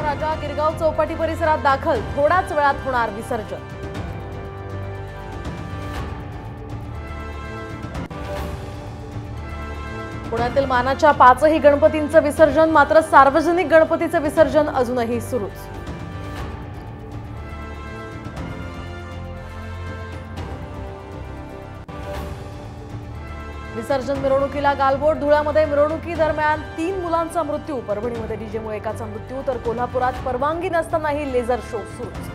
राजा गिरगाव चौपाटी परिसरात दाखल, थोड्याच वेळात होणार विसर्जन। पुण्यातील मानाच्या 5ही गणपतींचं विसर्जन, मात्र सार्वजनिक गणपतीचं विसर्जन अजूनही सुरूच। विसर्जन मिरवणुकीला गालबोट, धुळ्यामध्ये मिरवणुकी दरम्यान 3 मुलांचा मृत्यू, परभणीमध्ये डीजेमुळे एकाचा मृत्यू, तर कोल्हापुरात परवानगी नसतानाही लेझर शो सुरूच।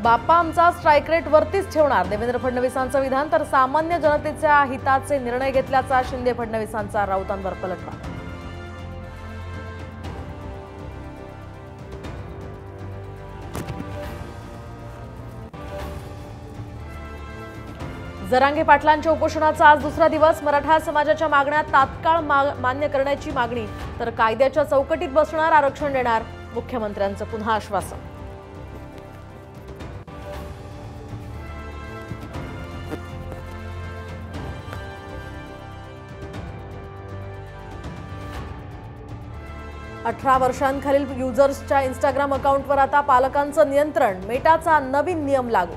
बाप्पा आमचा स्ट्राईक रेट वरतीच ठेवणार, देवेंद्र फडणवीसांचं विधान, तर सामान्य जनतेच्या हिताचे निर्णय घेतल्याचा शिंदे फडणवीसांचा राऊतांवर पलटवार। जरांगे पाटलांच्या उपोषणाचा आज दुसरा दिवस, मराठा समाजाच्या मागण्या तात्काळ मान्य करण्याची मागणी, तर कायद्याच्या चौकटीत बसणार, आरक्षण देणार, मुख्यमंत्र्यांचं पुन्हा आश्वासन। अठरा वर्षांखालील युजर्सच्या इंस्टाग्राम अकाउंटवर आता पालकांचं नियंत्रण, मेटाचा नवीन नियम लागू।